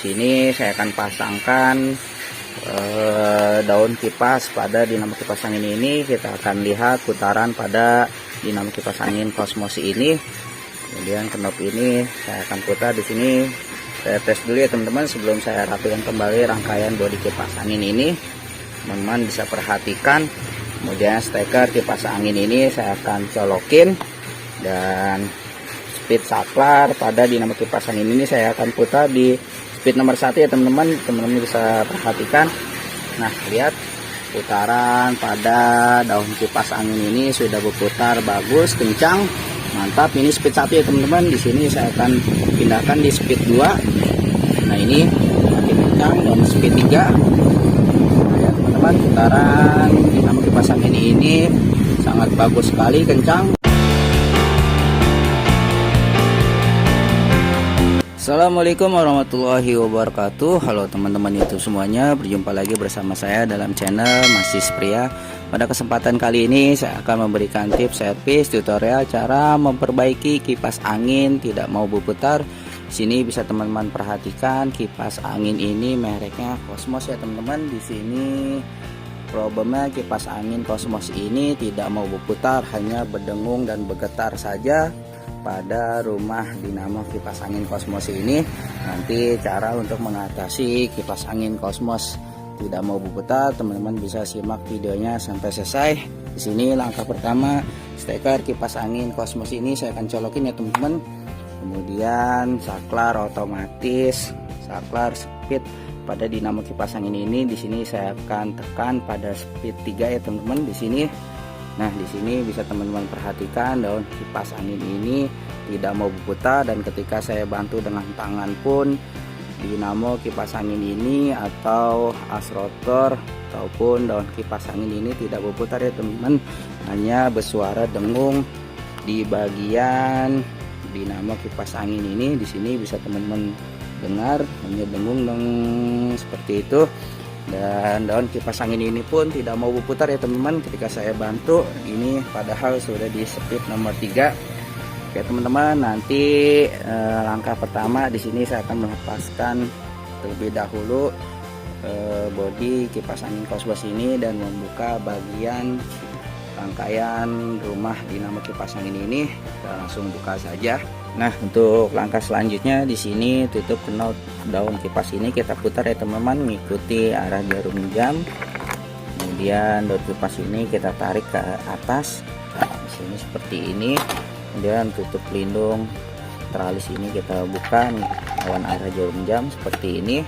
Sini saya akan pasangkan daun kipas pada dinamo kipas angin ini. Kita akan lihat putaran pada dinamo kipas angin Cosmos ini. Kemudian knop ini saya akan putar di sini. Saya tes dulu ya teman-teman sebelum saya rapikan kembali rangkaian bodi kipas angin ini. Teman-teman bisa perhatikan. Kemudian steker kipas angin ini saya akan colokin, dan speed saklar pada dinamo kipas angin ini saya akan putar di speed nomor 1 ya teman-teman. Teman-teman bisa perhatikan. Nah, lihat putaran pada daun kipas angin ini sudah berputar bagus, kencang, mantap. Ini speed 1 ya teman-teman. Di sini saya akan pindahkan di speed 2. Nah, ini makin kencang, dan speed 3. Nah, ya teman-teman, putaran dinamo kipas angin ini sangat bagus sekali, kencang. Assalamualaikum warahmatullahi wabarakatuh. Halo teman-teman YouTube semuanya, berjumpa lagi bersama saya dalam channel Masih Pria. Pada kesempatan kali ini saya akan memberikan tips servis tutorial cara memperbaiki kipas angin tidak mau berputar. Sini bisa teman-teman perhatikan kipas angin ini mereknya Cosmos ya teman-teman. Di sini problemnya kipas angin Cosmos ini tidak mau berputar, hanya berdengung dan bergetar saja pada rumah dinamo kipas angin Cosmos ini. Nanti cara untuk mengatasi kipas angin Cosmos tidak mau berputar, teman-teman bisa simak videonya sampai selesai. Di sini langkah pertama, steker kipas angin Cosmos ini saya akan colokin ya teman-teman. Kemudian saklar otomatis, saklar speed pada dinamo kipas angin ini di sini saya akan tekan pada speed 3 ya teman-teman di sini. Nah, di sini bisa teman-teman perhatikan daun kipas angin ini tidak mau berputar, dan ketika saya bantu dengan tangan pun dinamo kipas angin ini atau as rotor ataupun daun kipas angin ini tidak berputar ya teman-teman, hanya bersuara dengung di bagian dinamo kipas angin ini. Di sini bisa teman-teman dengar hanya dengung seperti itu. Dan daun kipas angin ini pun tidak mau berputar ya teman-teman ketika saya bantu. Ini padahal sudah di speed nomor 3. Oke teman-teman, nanti langkah pertama di sini saya akan melepaskan terlebih dahulu bodi kipas angin Cosmos ini dan membuka bagian rangkaian rumah dinamo kipas angin ini. Kita langsung buka saja. Nah, untuk langkah selanjutnya di sini tutup knop daun kipas ini kita putar ya teman-teman, mengikuti arah jarum jam. Kemudian daun kipas ini kita tarik ke atas. Nah, di sini seperti ini. Kemudian tutup pelindung teralis ini kita buka lawan arah jarum jam seperti ini.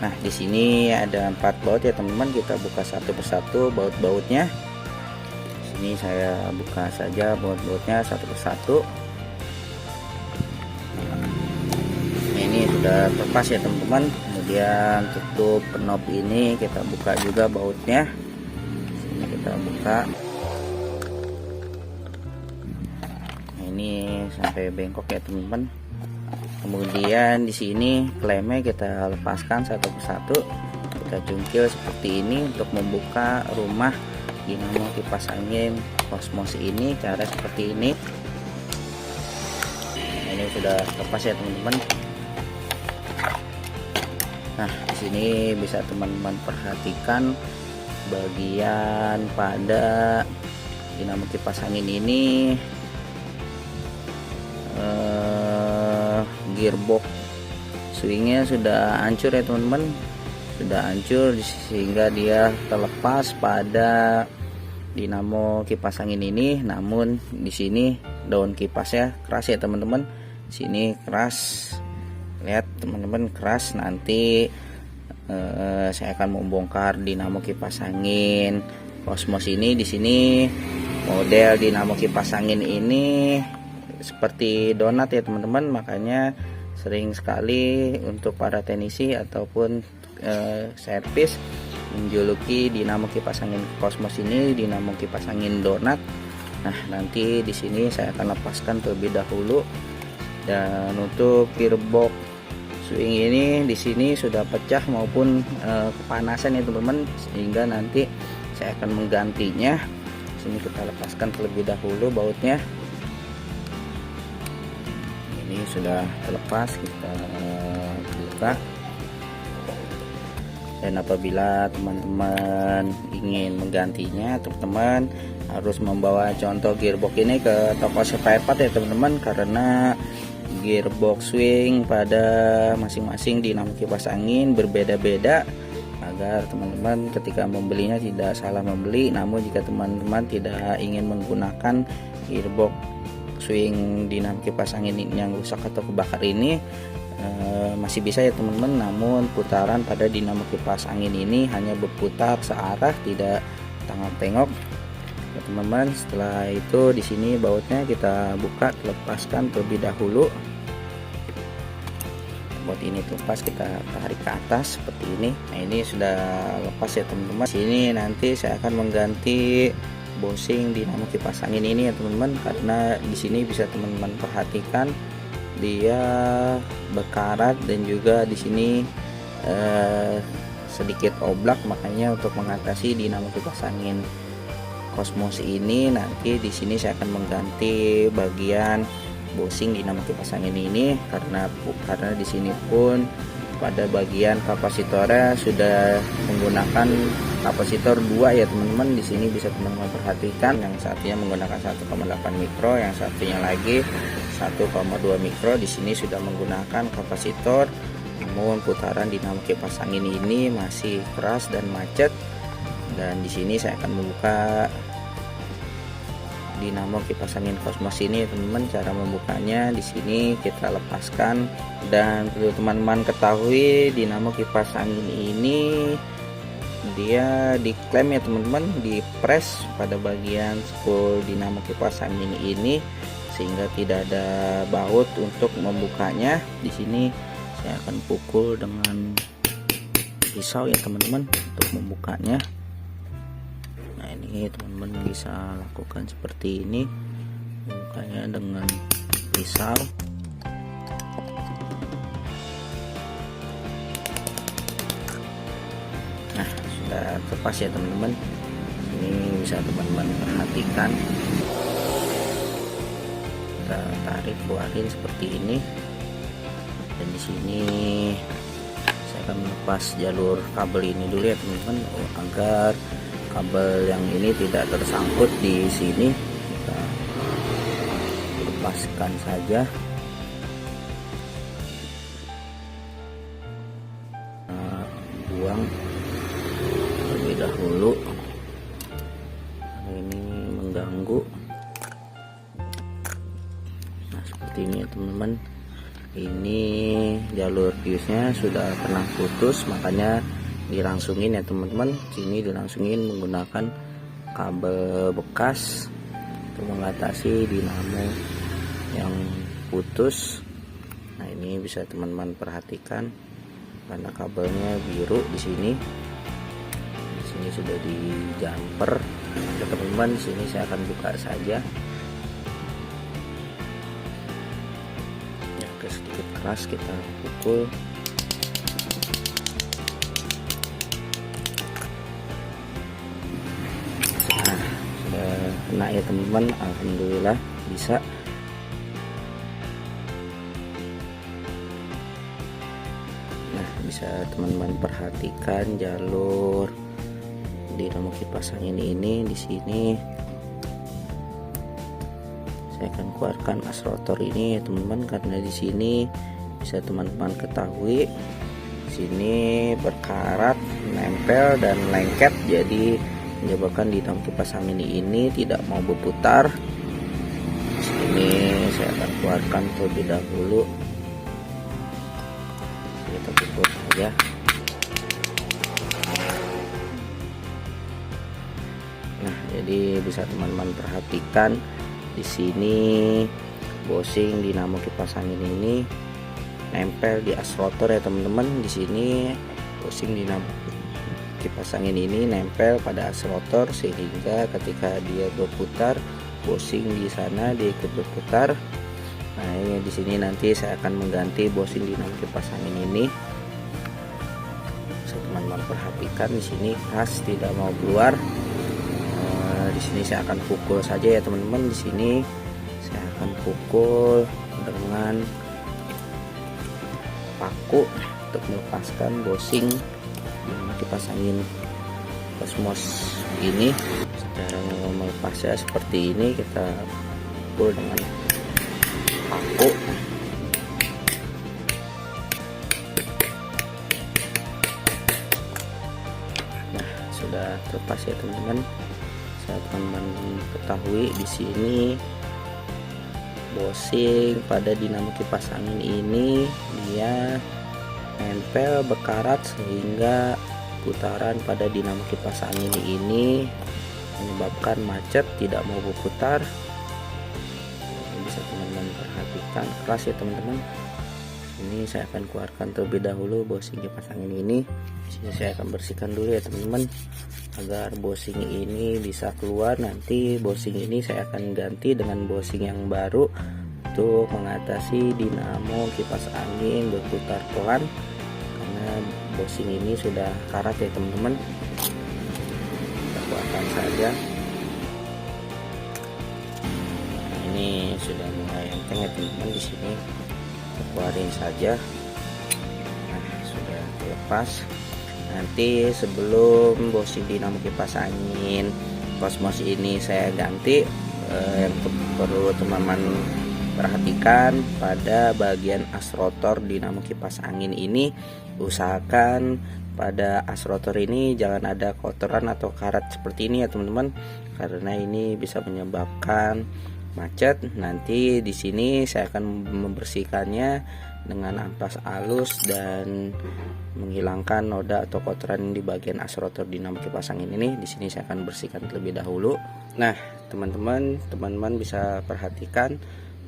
Nah, di sini ada 4 baut ya teman-teman, kita buka satu persatu baut-bautnya. Ini saya buka saja baut-bautnya satu persatu. Ini sudah terpas ya teman-teman. Kemudian tutup knob ini kita buka juga bautnya. Ini kita buka. Nah, ini sampai bengkok ya teman-teman. Kemudian di sini klemnya kita lepaskan satu persatu. Kita cungkil seperti ini untuk membuka rumah dinamo kipas angin Cosmos ini. Cara seperti ini. Nah, ini sudah lepas ya teman-teman. Nah, di sini bisa teman-teman perhatikan bagian pada dinamo kipas angin ini, gearbox swingnya sudah hancur ya teman-teman, sudah hancur sehingga dia terlepas pada dinamo kipas angin ini. Namun di sini daun kipasnya keras ya teman-teman, sini keras, lihat teman-teman keras. Nanti saya akan membongkar dinamo kipas angin Cosmos ini. Di sini model dinamo kipas angin ini seperti donat ya teman-teman, makanya sering sekali untuk para teknisi ataupun servis menjuluki dinamo kipas angin Cosmos ini dinamo kipas angin donat. Nah, nanti di sini saya akan lepaskan terlebih dahulu. Dan untuk gearbox swing ini di sini sudah pecah maupun kepanasan ya teman-teman, sehingga nanti saya akan menggantinya. Sini kita lepaskan terlebih dahulu bautnya. Ini ini sudah terlepas, kita buka. Dan apabila teman-teman ingin menggantinya, teman-teman harus membawa contoh gearbox ini ke toko spare part ya teman-teman, karena gearbox swing pada masing-masing dinamo kipas angin berbeda-beda, agar teman-teman ketika membelinya tidak salah membeli. Namun jika teman-teman tidak ingin menggunakan gearbox swing dinamo kipas angin yang rusak atau kebakar ini, masih bisa ya teman-teman. Namun putaran pada dinamo kipas angin ini hanya berputar searah, tidak tengok-tengok ya teman-teman. Setelah itu di sini bautnya kita buka, lepaskan terlebih dahulu. Baut ini lepas, kita tarik ke atas seperti ini. Nah, ini sudah lepas ya teman-teman. Sini nanti saya akan mengganti bosing dinamo kipas angin ini ya teman-teman, karena di sini bisa teman-teman perhatikan dia berkarat dan juga di sini sedikit oblak. Makanya untuk mengatasi dinamo kipas angin Cosmos ini, nanti di sini saya akan mengganti bagian bosing dinamo kipas angin ini, karena di sini pun pada bagian kapasitornya sudah menggunakan kapasitor 2 ya teman-teman. Di sini bisa teman-teman perhatikan, yang satunya menggunakan 1,8 mikro, yang satunya lagi 1,2 mikro. Di sini sudah menggunakan kapasitor, namun putaran dinamo kipas angin ini masih keras dan macet. Dan di sini saya akan membuka dinamo kipas angin Cosmos ini teman-teman. Cara membukanya di sini kita lepaskan, dan perlu teman-teman ketahui dinamo kipas angin ini dia diklem ya teman-teman, di press pada bagian spool dinamo kipas angin ini sehingga tidak ada baut untuk membukanya. Di sini saya akan pukul dengan pisau ya teman-teman untuk membukanya. Nah, ini teman-teman bisa lakukan seperti ini, membukanya dengan pisau. Nah, sudah terlepas ya teman-teman. Ini bisa teman-teman perhatikan, kita tarik, keluarin seperti ini. Dan di sini saya akan melepas jalur kabel ini dulu ya teman-teman, agar kabel yang ini tidak tersangkut di sini. Kita lepaskan saja. Nah, buang terlebih dahulu, ini mengganggu. Nah, seperti ini ya teman-teman. Ini jalur fuse-nya sudah pernah putus, makanya dilangsungin ya teman-teman. Sini dilangsungin menggunakan kabel bekas untuk mengatasi dinamo yang putus. Nah, ini bisa teman-teman perhatikan karena kabelnya biru di sini. Di sini sudah di jumper. Ya teman-teman, di sini saya akan buka saja. Ya, sedikit keras kita pukul. Kena ya teman-teman, alhamdulillah bisa. Nah, bisa teman-teman perhatikan jalur dinamo kipas angin ini. Di sini saya akan keluarkan as rotor ini ya teman-teman, karena di sini bisa teman-teman ketahui di sini berkarat, nempel dan lengket, jadi menyebabkan dinamo kipas angin ini tidak mau berputar. Sini saya akan keluarkan terlebih dahulu, kita pukul saja. Nah, jadi bisa teman-teman perhatikan di sini bosing dinamo kipas angin ini nempel di as rotor ya teman-teman. Di sini bosing dinamo kipas angin ini nempel pada as rotor, sehingga ketika dia berputar, bosing di sana dia ikut berputar. Nah, ini di sini nanti saya akan mengganti bosing dinamo kipas angin ini. Bisa teman-teman perhatikan di sini khas tidak mau keluar. Di sini saya akan pukul saja ya teman-teman. Di sini saya akan pukul dengan paku untuk melepaskan bosing kipas angin Cosmos ini. Cara melepasnya seperti ini, kita pukul dengan paku. Nah, sudah terlepas ya teman-teman. Saya teman-teman ketahui di sini bosing pada dinamo kipas angin ini dia nempel berkarat, sehingga putaran pada dinamo kipas angin ini menyebabkan macet, tidak mau berputar. Bisa teman-teman perhatikan keras ya teman-teman. Ini saya akan keluarkan terlebih dahulu bosing kipas angin ini. Sini saya akan bersihkan dulu ya teman-teman, agar bosing ini bisa keluar. Nanti bosing ini saya akan ganti dengan bosing yang baru untuk mengatasi dinamo kipas angin berputar pelan, karena bosing ini sudah karat ya teman-teman. Kita keluarkan saja. Nah, ini sudah mulai enteng ya teman-teman. Di sini kita keluarin saja. Nah, sudah terlepas. Nanti sebelum bosing dinamo kipas angin Cosmos ini saya ganti, yang perlu teman-teman perhatikan pada bagian as rotor dinamo kipas angin ini, usahakan pada as rotor ini jangan ada kotoran atau karat seperti ini ya teman-teman, karena ini bisa menyebabkan macet. Nanti di sini saya akan membersihkannya dengan ampas halus dan menghilangkan noda atau kotoran di bagian as rotor dinamo kipas angin ini. Di sini saya akan bersihkan terlebih dahulu. Nah, teman-teman bisa perhatikan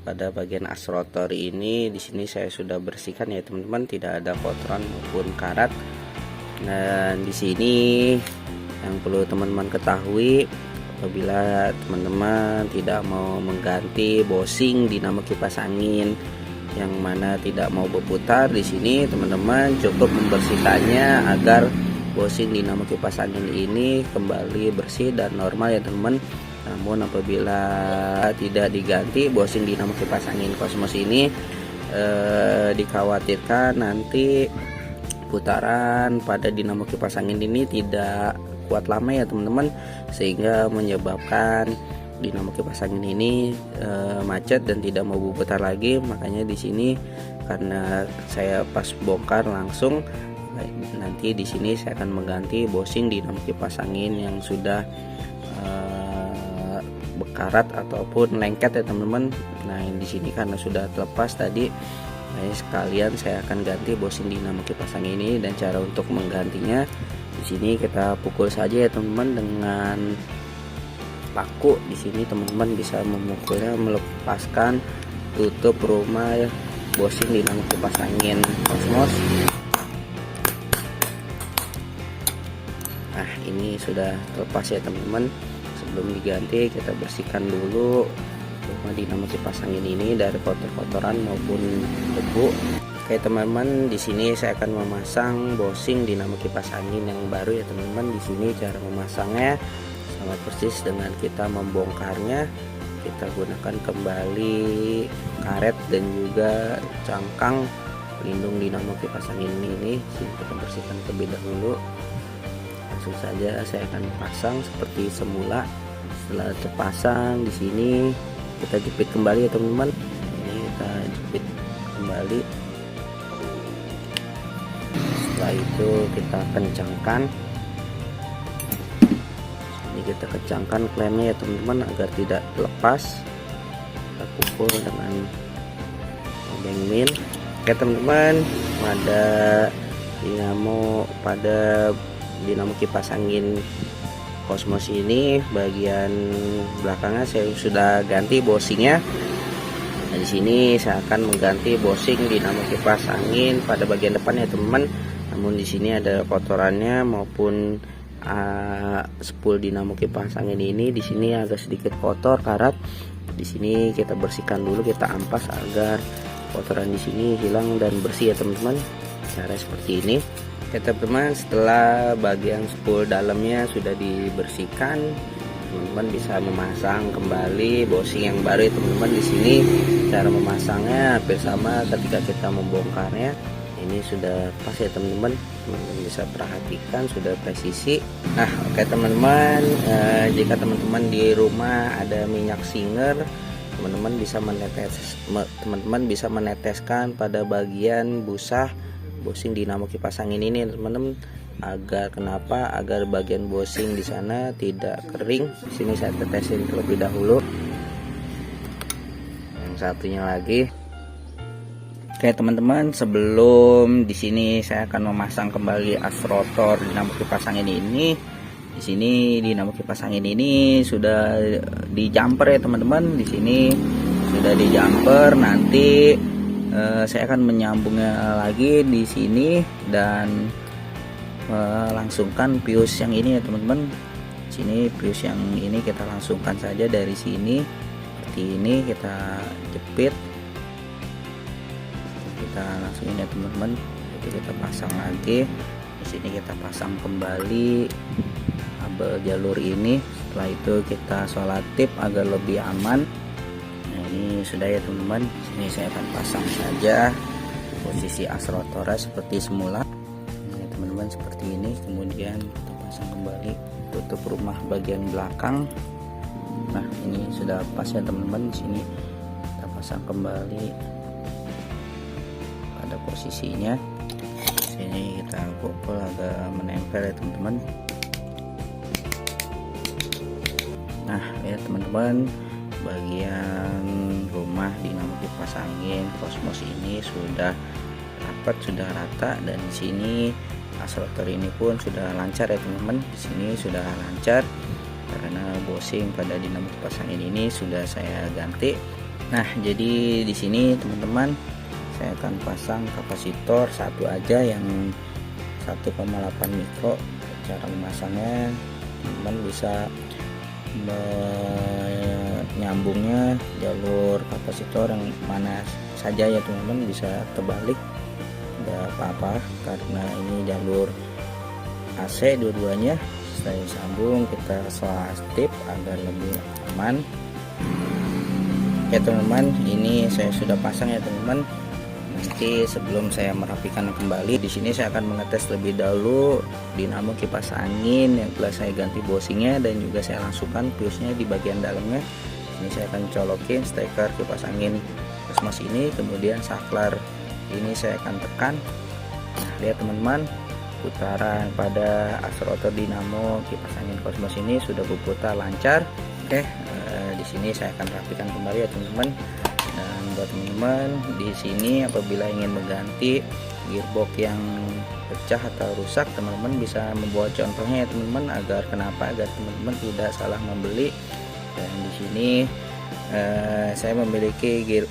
pada bagian as rotor ini. Di sini saya sudah bersihkan ya teman-teman, tidak ada kotoran maupun karat. Dan di sini yang perlu teman-teman ketahui, apabila teman-teman tidak mau mengganti bosing dinamo kipas angin yang mana tidak mau berputar, di sini teman-teman cukup membersihkannya agar bosing dinamo kipas angin ini kembali bersih dan normal ya teman-teman. Namun apabila tidak diganti bosing dinamo kipas angin Cosmos ini, dikhawatirkan nanti putaran pada dinamo kipas angin ini tidak kuat lama ya teman-teman, sehingga menyebabkan dinamo kipas angin ini macet dan tidak mau berputar lagi. Makanya di sini karena saya pas bongkar langsung, nanti di sini saya akan mengganti bosing dinamo kipas angin yang sudah berkarat ataupun lengket ya teman-teman. Nah, di sini karena sudah terlepas tadi, sekalian saya akan ganti bosing dinamo kipas angin ini. Dan cara untuk menggantinya di sini kita pukul saja ya teman-teman dengan paku. Di sini teman-teman bisa memukulnya, melepaskan tutup rumah ya, bosing dinamo kipas angin Cosmos. Nah, ini sudah terlepas ya teman-teman. Sebelum diganti kita bersihkan dulu rumah dinamo kipas angin ini dari kotor-kotoran maupun debu. Oke teman-teman, di sini saya akan memasang bosing dinamo kipas angin yang baru ya teman-teman. Di sini cara memasangnya sama persis dengan kita membongkarnya. Kita gunakan kembali karet dan juga cangkang pelindung dinamo kipas angin ini. Sini kita bersihkan terlebih dahulu. Langsung saja saya akan pasang seperti semula. Setelah terpasang, di sini kita jepit kembali ya teman-teman. Ini kita jepit kembali. Setelah itu kita kencangkan. Kita kencangkan klemnya ya teman-teman agar tidak lepas. Kita pukul dengan obeng min. Oke teman-teman, pada dinamo kipas angin Cosmos ini bagian belakangnya saya sudah ganti bosingnya. Nah, di sini saya akan mengganti bosing dinamo kipas angin pada bagian depan ya teman-teman. Namun di sini ada kotorannya maupun spool dinamo kipas angin ini di sini agak sedikit kotor, karat. Di sini kita bersihkan dulu, kita ampas agar kotoran di sini hilang dan bersih ya teman-teman. Cara seperti ini. Oke teman-teman, setelah bagian spool dalamnya sudah dibersihkan, teman-teman bisa memasang kembali bosing yang baru ya teman-teman. Di sini cara memasangnya hampir sama ketika kita membongkarnya. ini sudah pas ya teman-teman, bisa perhatikan sudah presisi. Nah oke teman-teman, jika teman-teman di rumah ada minyak singer, teman-teman bisa meneteskan pada bagian busa bosing dinamo kipas angin ini teman-teman, agar kenapa, agar bagian bosing di sana tidak kering. Di sini saya tetesin terlebih dahulu. Yang satunya lagi. Oke teman-teman, sebelum di sini saya akan memasang kembali as rotor dinamo kipas angin ini. Di sini dinamo kipas angin ini sudah di jumper ya teman-teman. Di sini sudah di jumper. Nanti saya akan menyambungnya lagi di sini dan melangsungkan fuse yang ini ya teman-teman. Sini fuse yang ini kita langsungkan saja dari sini seperti ini, kita jepit, kita langsungin ya teman-teman. Itu kita pasang lagi. Di sini kita pasang kembali kabel jalur ini. Setelah itu kita solatip agar lebih aman. Nah ini sudah ya teman-teman. Sini saya akan pasang saja posisi as rotornya seperti semula. Ini teman-teman seperti ini. Kemudian kita pasang kembali, tutup rumah bagian belakang. Nah ini sudah pas ya teman-teman. Sini kita pasang kembali pada posisinya. Sini kita pukul agak menempel ya teman-teman. Nah ya teman-teman, bagian rumah dinamo kipas angin Cosmos ini sudah rapat, sudah rata, dan di sini as rotor ini pun sudah lancar ya teman-teman. Di sini sudah lancar karena bosing pada dinamo kipas angin ini sudah saya ganti. Nah jadi di sini teman-teman, saya akan pasang kapasitor satu aja yang 1,8 mikro. Cara memasangnya teman bisa menyambungnya jalur kapasitor yang mana saja ya teman-teman, bisa terbalik, tidak apa-apa karena ini jalur AC dua-duanya. Saya sambung, kita selastip agar lebih aman. Ya teman-teman, ini saya sudah pasang ya teman-teman. Nanti sebelum saya merapikan kembali, di sini saya akan mengetes terlebih dahulu dinamo kipas angin yang telah saya ganti bosingnya, dan juga saya langsungkan fuse-nya di bagian dalamnya. Ini saya akan colokin steker kipas angin Cosmos ini, kemudian saklar ini saya akan tekan. Nah, lihat teman-teman, putaran pada as rotor dinamo kipas angin Cosmos ini sudah berputar lancar. Oke, di sini saya akan rapikan kembali ya teman-teman. Dan buat teman-teman di sini apabila ingin mengganti gearbox yang pecah atau rusak, teman-teman bisa membuat contohnya ya teman-teman, agar kenapa, agar teman-teman tidak salah membeli. Dan di sini saya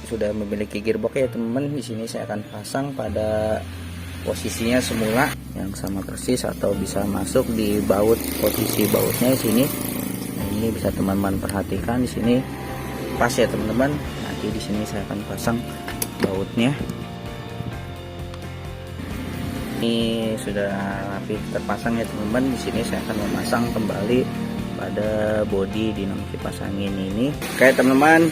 sudah memiliki gearbox ya teman-teman. Di sini saya akan pasang pada posisinya semula yang sama persis, atau bisa masuk di baut, posisi bautnya di sini. Nah, ini bisa teman-teman perhatikan di sini pas ya teman-teman. Nanti di sini saya akan pasang bautnya. Ini sudah rapi terpasang ya teman-teman. Di sini saya akan memasang kembali pada bodi dinamo kipas angin ini. Oke teman-teman,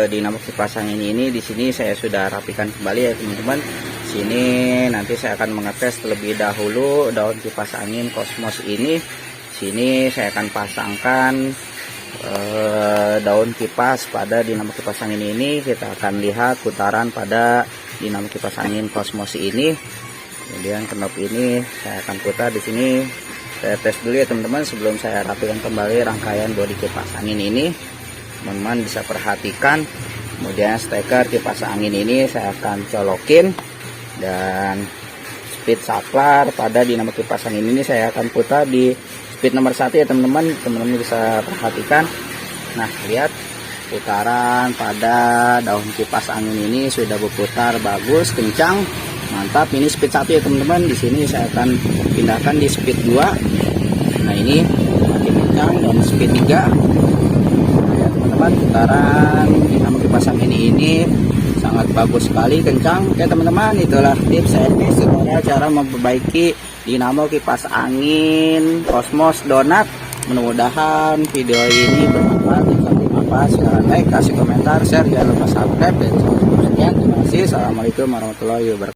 dinamo kipas angin ini di sini saya sudah rapikan kembali ya teman-teman. Sini nanti saya akan mengetes terlebih dahulu daun kipas angin Cosmos ini. Sini saya akan pasangkan daun kipas pada dinamo kipas angin ini. Kita akan lihat putaran pada dinamo kipas angin Cosmos ini. Kemudian knop ini saya akan putar di sini. Saya tes dulu ya teman-teman sebelum saya rapikan kembali rangkaian bodi kipas angin ini. Teman-teman bisa perhatikan. Kemudian steker kipas angin ini saya akan colokin, dan speed saklar pada dinamo kipas angin ini saya akan putar di speed nomor 1 ya teman-teman. Teman-teman bisa perhatikan. Nah lihat putaran pada daun kipas angin ini sudah berputar bagus, kencang, mantap. Ini speed 1 ya teman-teman. Di sini saya akan pindahkan di speed 2. Nah ini makin kencang, dan speed 3 ya teman-teman. Putaran dinamo kipas angin ini sangat bagus sekali, kencang. Oke teman-teman, itulah tips servis cara memperbaiki dinamo kipas angin Cosmos Donat. Mudah-mudahan video ini bermanfaat. Jika bermanfaat silahkan like, kasih komentar, share, jangan lupa subscribe, dan sekian. Terima kasih. Assalamualaikum warahmatullahi wabarakatuh.